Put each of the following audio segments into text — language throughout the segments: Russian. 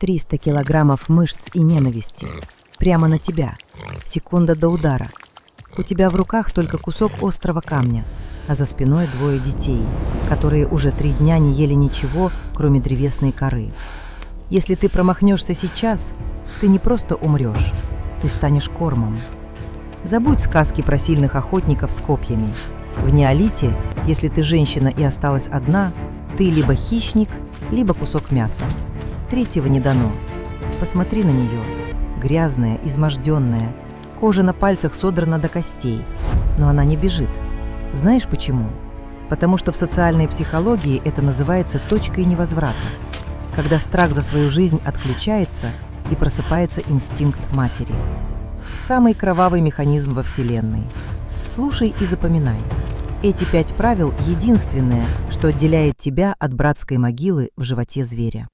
300 килограммов мышц и ненависти. Прямо на тебя. Секунда до удара. У тебя в руках только кусок острого камня, а за спиной 2 детей, которые уже 3 дня не ели ничего, кроме древесной коры. Если ты промахнешься сейчас, ты не просто умрешь, ты станешь кормом. Забудь сказки про сильных охотников с копьями. В неолите, если ты женщина и осталась одна, ты либо хищник, либо кусок мяса. Третьего не дано. Посмотри на нее. Грязная, изможденная. Кожа на пальцах содрана до костей. Но она не бежит. Знаешь почему? Потому что в социальной психологии это называется точкой невозврата. Когда страх за свою жизнь отключается и просыпается инстинкт матери. Самый кровавый механизм во Вселенной. Слушай и запоминай. Эти 5 правил – единственное, что отделяет тебя от братской могилы в животе зверя.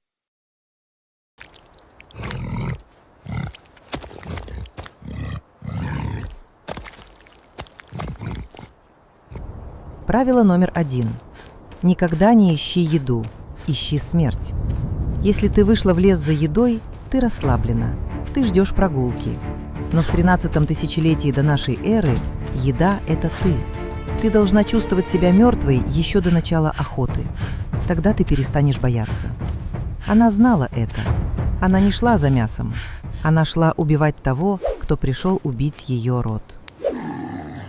Правило номер 1. Никогда не ищи еду, ищи смерть. Если ты вышла в лес за едой, ты расслаблена, ты ждешь прогулки. Но в 13-м тысячелетии до нашей эры еда – это ты. Ты должна чувствовать себя мертвой еще до начала охоты. Тогда ты перестанешь бояться. Она знала это. Она не шла за мясом. Она шла убивать того, кто пришел убить ее род.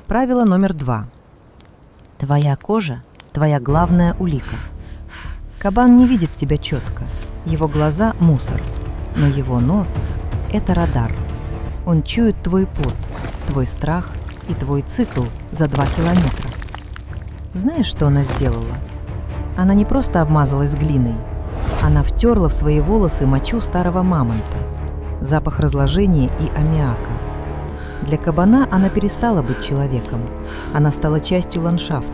Правило номер 2. Твоя кожа – твоя главная улика. Кабан не видит тебя четко. Его глаза – мусор. Но его нос – это радар. Он чует твой пот, твой страх и твой цикл за 2 километра. Знаешь, что она сделала? Она не просто обмазалась глиной. Она втерла в свои волосы мочу старого мамонта, запах разложения и аммиака. Для кабана она перестала быть человеком. Она стала частью ландшафта,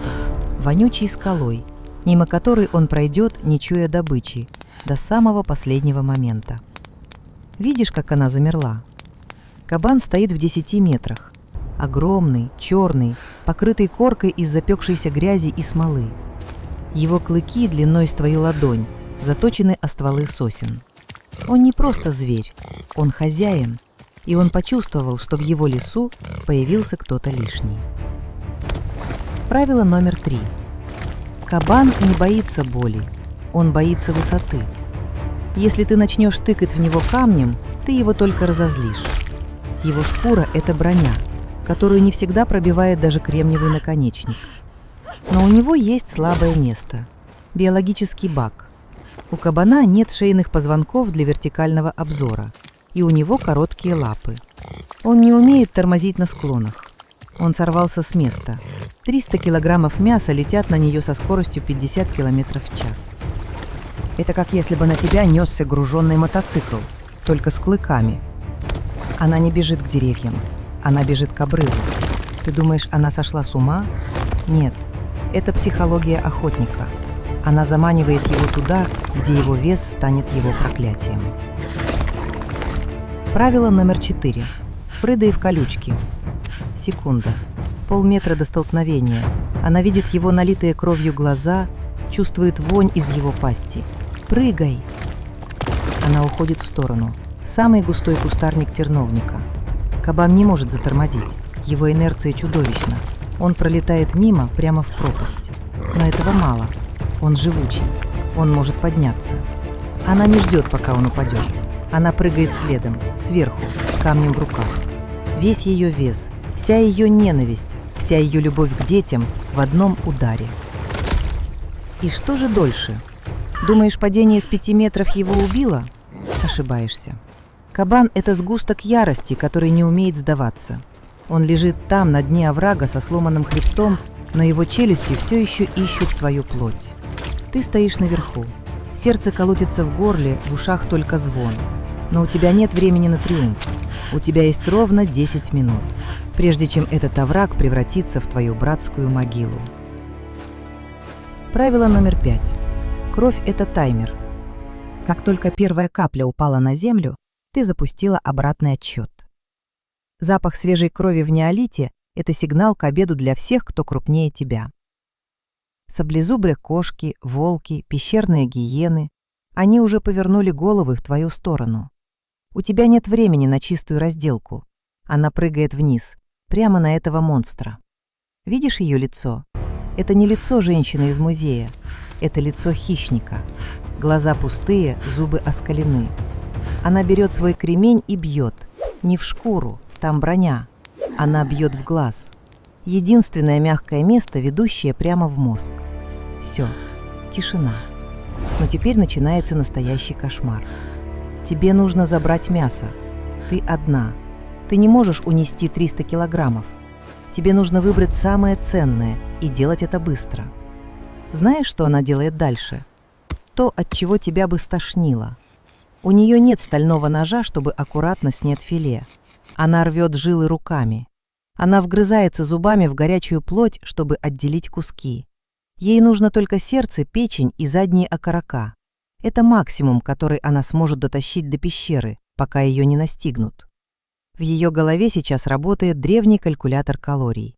вонючей скалой, мимо которой он пройдет, не чуя добычи, до самого последнего момента. Видишь, как она замерла? Кабан стоит в 10 метрах. Огромный, черный, покрытый коркой из запекшейся грязи и смолы. Его клыки длиной с твою ладонь заточены о стволы сосен. Он не просто зверь, он хозяин, и он почувствовал, что в его лесу появился кто-то лишний. Правило номер 3. Кабан не боится боли, он боится высоты. Если ты начнешь тыкать в него камнем, ты его только разозлишь. Его шкура – это броня, которую не всегда пробивает даже кремниевый наконечник. Но у него есть слабое место – биологический баг. У кабана нет шейных позвонков для вертикального обзора, и у него короткие лапы. Он не умеет тормозить на склонах. Он сорвался с места. 300 килограммов мяса летят на нее со скоростью 50 километров в час. Это как если бы на тебя несся груженный мотоцикл, только с клыками. Она не бежит к деревьям, она бежит к обрыву. Ты думаешь, она сошла с ума? Нет, это психология охотника. Она заманивает его туда, где его вес станет его проклятием. Правило номер 4. Прыгай в колючки. Секунда. Полметра до столкновения. Она видит его налитые кровью глаза, чувствует вонь из его пасти. Прыгай! Она уходит в сторону. Самый густой кустарник терновника. Кабан не может затормозить. Его инерция чудовищна. Он пролетает мимо прямо в пропасть. Но этого мало. Он живучий. Он может подняться. Она не ждет, пока он упадет. Она прыгает следом, сверху, с камнем в руках. Весь ее вес, вся ее ненависть, вся ее любовь к детям в одном ударе. И что же дольше? Думаешь, падение с 5 метров его убило? Ошибаешься. Кабан – это сгусток ярости, который не умеет сдаваться. Он лежит там, на дне оврага, со сломанным хребтом, но его челюсти все еще ищут твою плоть. Ты стоишь наверху. Сердце колотится в горле, в ушах только звон. Но у тебя нет времени на триумф. У тебя есть ровно 10 минут, прежде чем этот овраг превратится в твою братскую могилу. Правило номер 5. Кровь – это таймер. Как только первая капля упала на землю, ты запустила обратный отсчет. Запах свежей крови в неолите – это сигнал к обеду для всех, кто крупнее тебя. Саблезубые кошки, волки, пещерные гиены Они уже повернули головы в твою сторону. У тебя нет времени на чистую разделку. Она прыгает вниз, прямо на этого монстра. Видишь ее лицо? Это не лицо женщины из музея. Это лицо хищника. Глаза пустые, зубы оскалены. Она берет свой кремень и бьет. Не в шкуру, там броня. Она бьет в глаз. Единственное мягкое место, ведущее прямо в мозг. Все, тишина. Но теперь начинается настоящий кошмар. Тебе нужно забрать мясо. Ты одна. Ты не можешь унести 300 килограммов. Тебе нужно выбрать самое ценное и делать это быстро. Знаешь, что она делает дальше? То, от чего тебя бы стошнило. У нее нет стального ножа, чтобы аккуратно снять филе. Она рвет жилы руками. Она вгрызается зубами в горячую плоть, чтобы отделить куски. Ей нужно только сердце, печень и задние окорока. Это максимум, который она сможет дотащить до пещеры, пока ее не настигнут. В ее голове сейчас работает древний калькулятор калорий.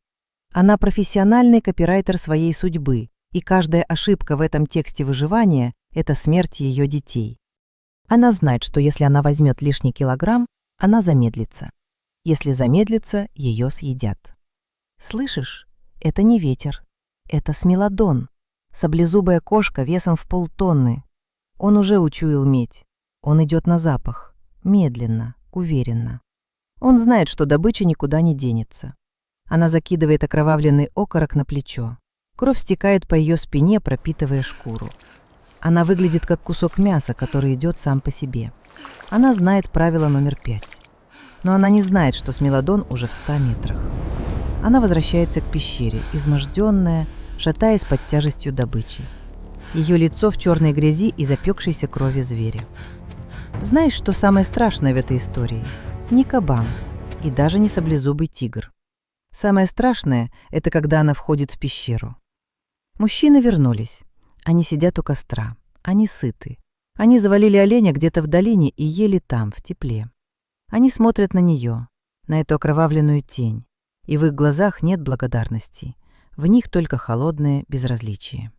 Она профессиональный копирайтер своей судьбы, и каждая ошибка в этом тексте выживания – это смерть ее детей. Она знает, что если она возьмет лишний килограмм, она замедлится. Если замедлится, ее съедят. Слышишь? Это не ветер. Это смелодон. Саблезубая кошка весом в полтонны. Он уже учуял медь. Он идет на запах. Медленно, уверенно. Он знает, что добыча никуда не денется. Она закидывает окровавленный окорок на плечо. Кровь стекает по ее спине, пропитывая шкуру. Она выглядит как кусок мяса, который идет сам по себе. Она знает правило номер 5. Но она не знает, что смелодон уже в 100 метрах. Она возвращается к пещере, изможденная, шатаясь под тяжестью добычи. Ее лицо в черной грязи и запекшейся крови зверя. Знаешь, что самое страшное в этой истории? Не кабан и даже не саблезубый тигр. Самое страшное – это когда она входит в пещеру. Мужчины вернулись. Они сидят у костра. Они сыты. Они завалили оленя где-то в долине и ели там, в тепле. Они смотрят на нее, на эту окровавленную тень, и в их глазах нет благодарности. В них только холодное безразличие.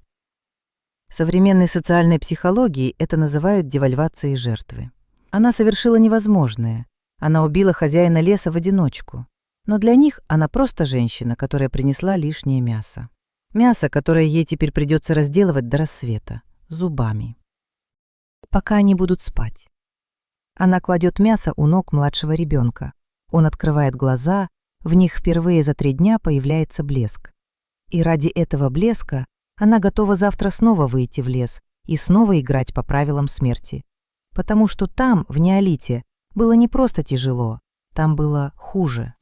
В современной социальной психологии это называют девальвацией жертвы. Она совершила невозможное. Она убила хозяина леса в одиночку. Но для них она просто женщина, которая принесла лишнее мясо. Мясо, которое ей теперь придется разделывать до рассвета, зубами. Пока они будут спать. Она кладет мясо у ног младшего ребенка. Он открывает глаза, в них впервые за 3 дня появляется блеск. И ради этого блеска она готова завтра снова выйти в лес и снова играть по правилам смерти. Потому что там, в неолите, было не просто тяжело, там было хуже.